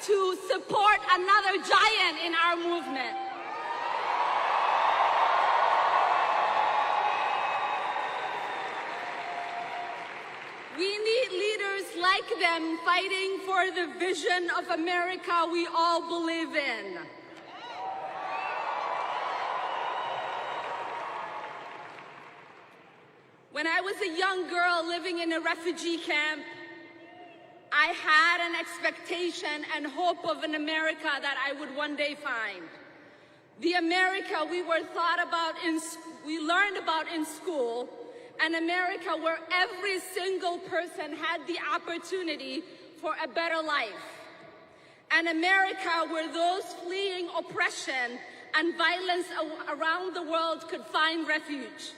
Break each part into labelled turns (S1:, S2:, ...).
S1: to support another giant in our movement. We need leaders like them fighting for the vision of America we all believe in. When I was a young girl living in a refugee camp, I had an expectation and hope of an America that I would one day find. The America we learned about in school, an America where every single person had the opportunity for a better life. An America where those fleeing oppression and violence around the world could find refuge.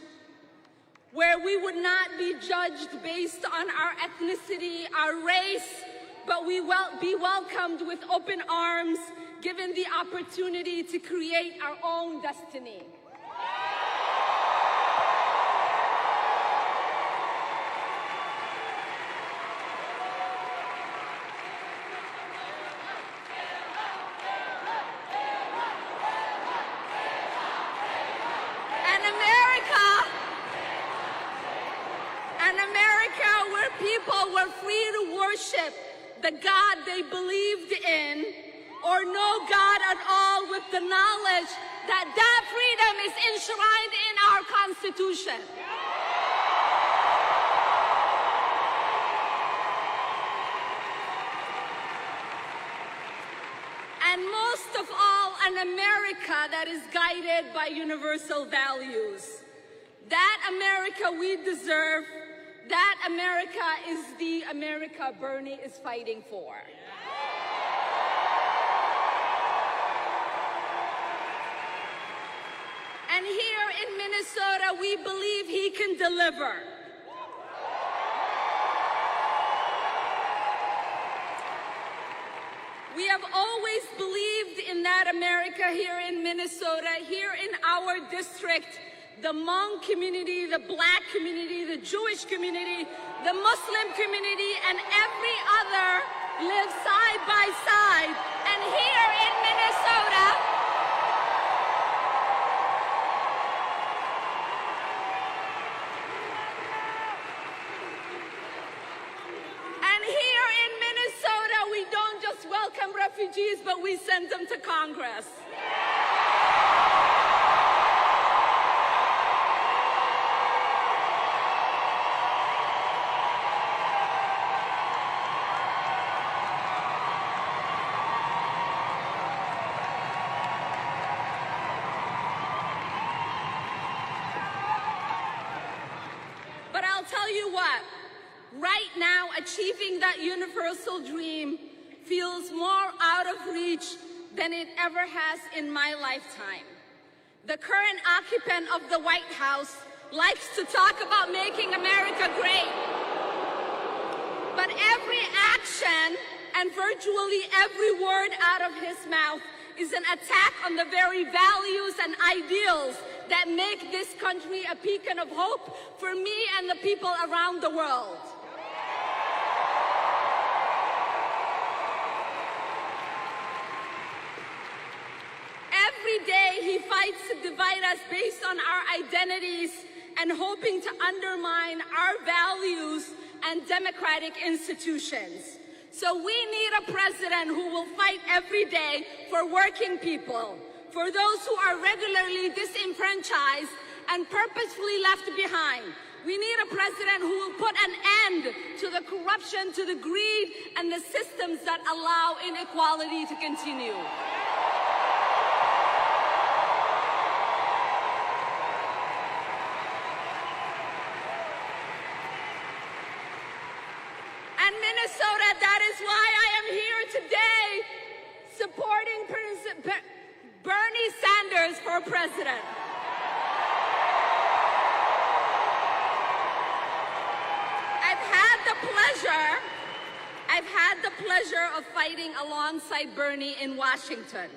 S1: Where we would not be judged based on our ethnicity, our race, but we will be welcomed with open arms, given the opportunity to create our own destiny. An America where people were free to worship the God they believed in, or no God at all, with the knowledge that that freedom is enshrined in our Constitution. And most of all, an America that is guided by universal values. That America we deserve. That America is the America Bernie is fighting for. And here in Minnesota, we believe he can deliver. We have always believed in that America here in Minnesota, here in our district. The Hmong community, the Black community, the Jewish community, the Muslim community, and every other live side by side. And here in Minnesota, we don't just welcome refugees, but we send them to Congress. Tell you what, right now, achieving that universal dream feels more out of reach than it ever has in my lifetime. The current occupant of the White House likes to talk about making America great. But every action and virtually every word out of his mouth is an attack on the very values and ideals that make this country a beacon of hope for me and the people around the world. Every day he fights to divide us based on our identities and hoping to undermine our values and democratic institutions. So we need a president who will fight every day for working people, for those who are regularly disenfranchised and purposefully left behind. We need a president who will put an end to the corruption, to the greed, and the systems that allow inequality to continue. And Minnesota, that is why I am here today supporting Bernie Sanders for president. I've had the pleasure of fighting alongside Bernie in Washington.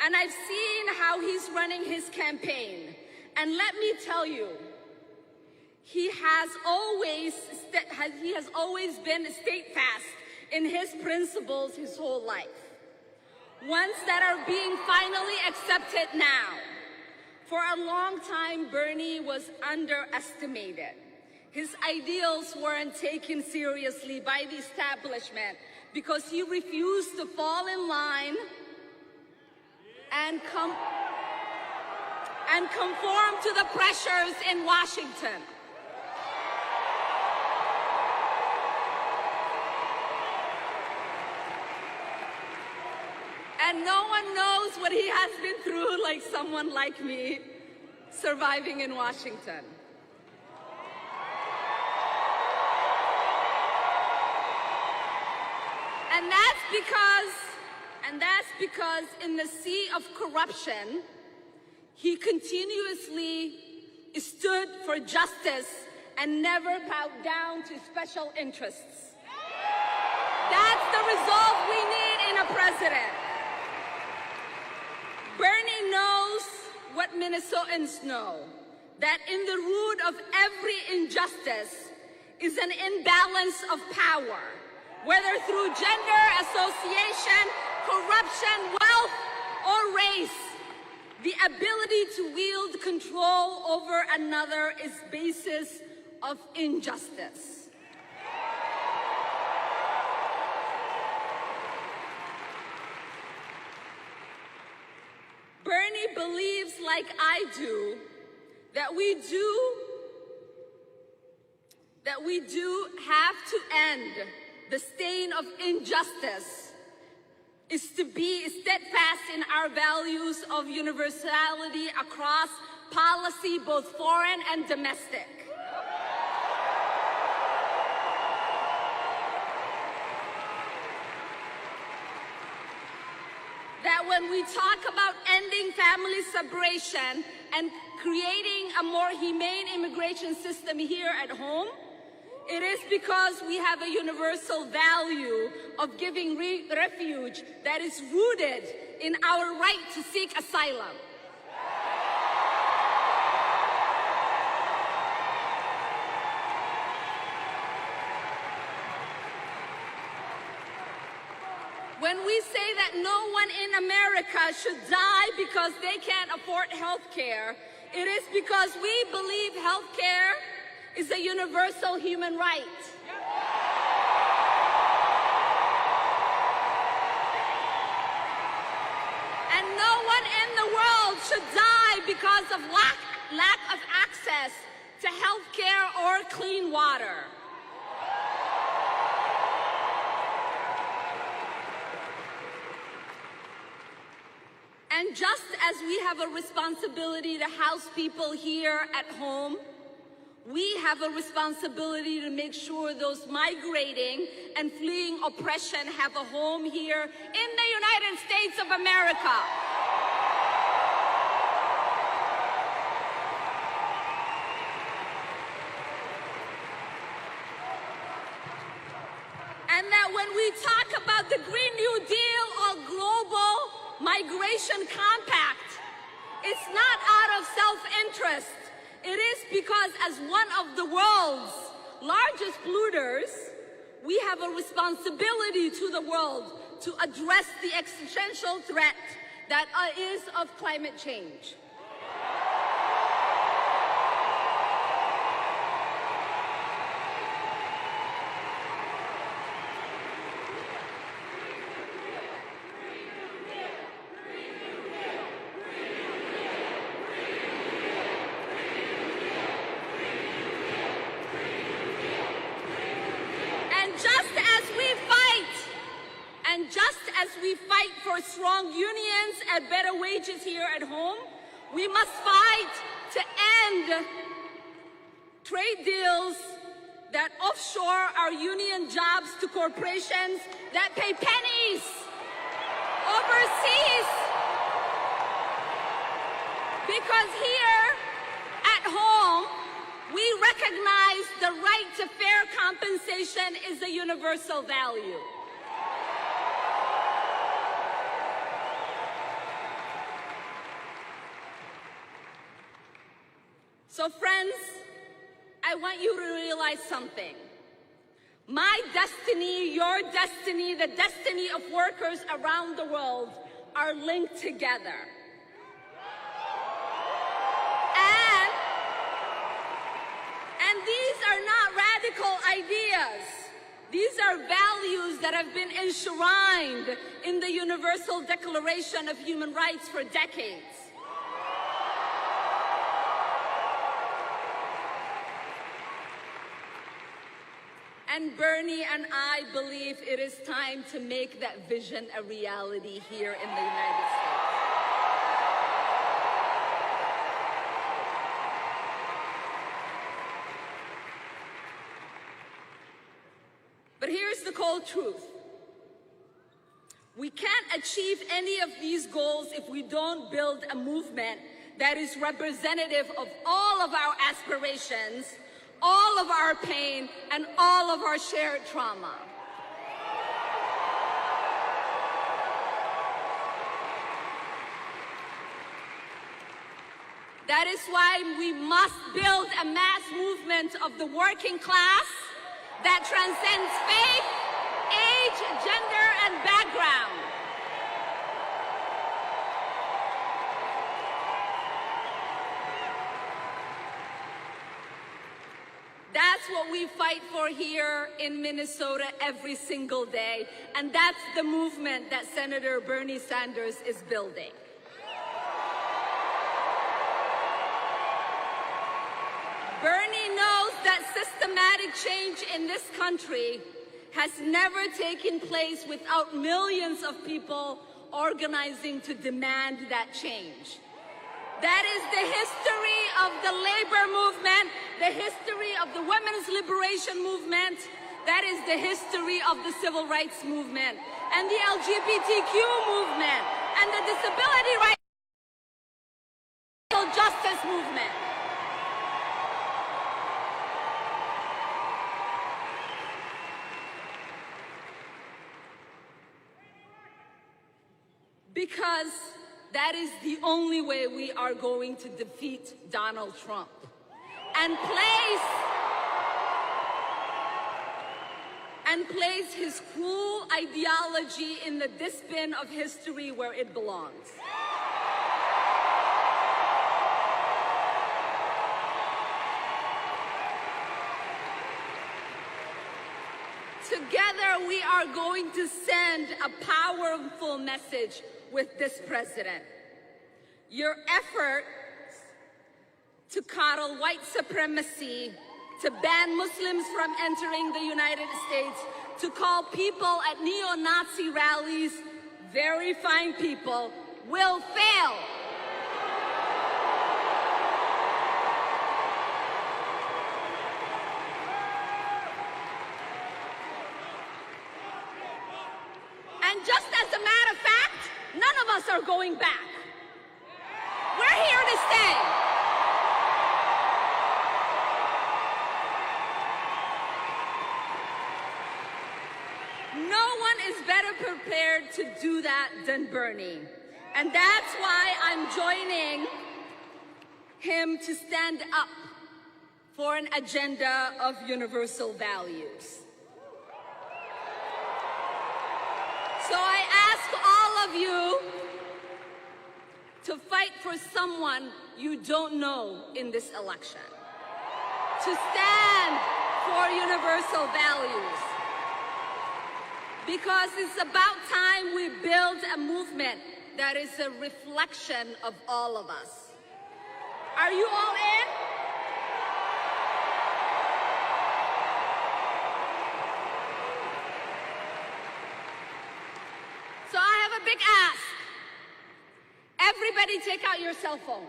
S1: And I've seen how he's running his campaign. And let me tell you, he has always been steadfast in his principles his whole life. Ones that are being finally accepted now. For a long time, Bernie was underestimated. His ideals weren't taken seriously by the establishment because he refused to fall in line and conform to the pressures in Washington. And no one knows what he has been through like someone like me surviving in Washington. And that's because in the sea of corruption, he continuously stood for justice and never bowed down to special interests. That's the resolve we need in a president. Bernie knows what Minnesotans know, that in the root of every injustice is an imbalance of power, whether through gender, association, corruption, wealth, or race. The ability to wield control over another is basis of injustice. Bernie believes, like I do, that we do have to end the stain of injustice, is to be steadfast in our values of universality across policy, both foreign and domestic. That when we talk about ending family separation and creating a more humane immigration system here at home, it is because we have a universal value of giving refuge that is rooted in our right to seek asylum. When we say that no one in America should die because they can't afford health care, it is because we believe health care is a universal human right. And no one in the world should die because of lack of access to health care or clean water. And just as we have a responsibility to house people here at home, we have a responsibility to make sure those migrating and fleeing oppression have a home here in the United States of America. And that when we talk about the Green New Deal or global migration compact, it's not out of self-interest. It is because as one of the world's largest polluters, we have a responsibility to the world to address the existential threat that is of climate change. Just as we fight for strong unions and better wages here at home, we must fight to end trade deals that offshore our union jobs to corporations that pay pennies overseas. Because here at home, we recognize the right to fair compensation is a universal value. So friends, I want you to realize something. My destiny, your destiny, the destiny of workers around the world are linked together. And these are not radical ideas. These are values that have been enshrined in the Universal Declaration of Human Rights for decades. And Bernie and I believe it is time to make that vision a reality here in the United States. But here's the cold truth. We can't achieve any of these goals if we don't build a movement that is representative of all of our aspirations, all of our pain, and all of our shared trauma. That is why we must build a mass movement of the working class that transcends faith, age, gender, and background. That's what we fight for here in Minnesota every single day, and that's the movement that Senator Bernie Sanders is building. Bernie knows that systematic change in this country has never taken place without millions of people organizing to demand that change. That is the history of the labor movement, the history of the women's liberation movement, that is the history of the civil rights movement, and the LGBTQ movement, and the disability rights justice movement. Because that is the only way we are going to defeat Donald Trump and place his cruel ideology in the dustbin of history where it belongs. Together, we are going to send a powerful message with this president. Your efforts to coddle white supremacy, to ban Muslims from entering the United States, to call people at neo-Nazi rallies very fine people, will fail. And just as a matter of fact, none of us are going back. We're here to stay. No one is better prepared to do that than Bernie. And that's why I'm joining him to stand up for an agenda of universal values. So I ask all of you to fight for someone you don't know in this election, to stand for universal values, because it's about time we build a movement that is a reflection of all of us. Are you all in? So I have a big ask. Everybody take out your cell phone.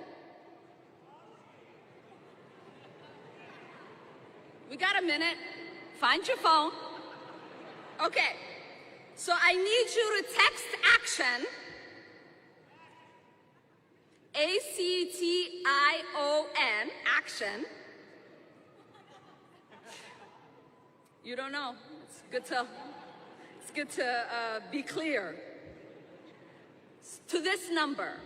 S1: We got a minute. Find your phone. Okay. So I need you to text action, A-C-T-I-O-N, action. You don't know. It's good to be clear. To this number,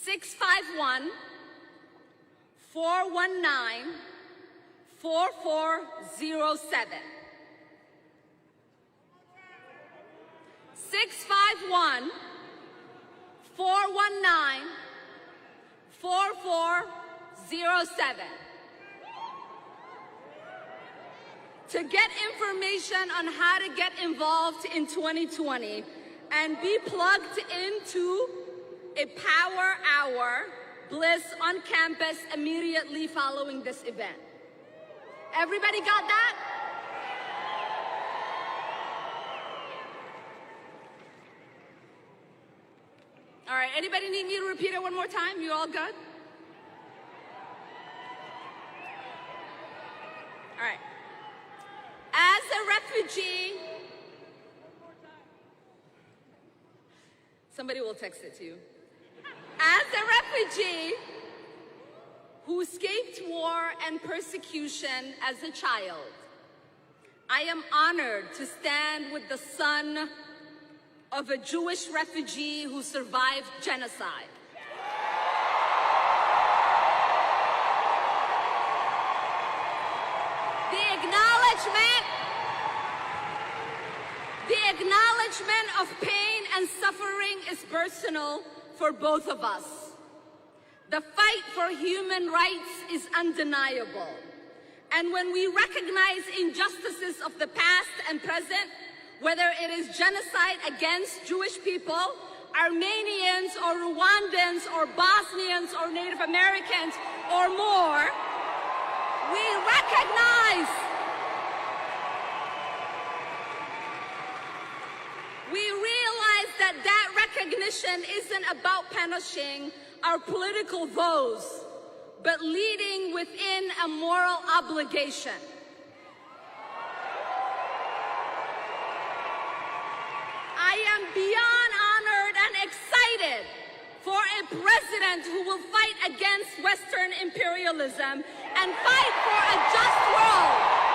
S1: 651-419-4407. 651-419-4407. To get information on how to get involved in 2020 and be plugged into a Power Hour Bliss on campus immediately following this event. Everybody got that? All right, anybody need me to repeat it one more time? You all good? All right. As a refugee, somebody will text it to you. As a refugee who escaped war and persecution as a child, I am honored to stand with the son of a Jewish refugee who survived genocide. The acknowledgement of pain and suffering is personal for both of us. The fight for human rights is undeniable. And when we recognize injustices of the past and present, whether it is genocide against Jewish people, Armenians or Rwandans or Bosnians or Native Americans or more, we realize that that recognition isn't about punishing our political foes, but leading within a moral obligation. I am beyond honored and excited for a president who will fight against Western imperialism and fight for a just world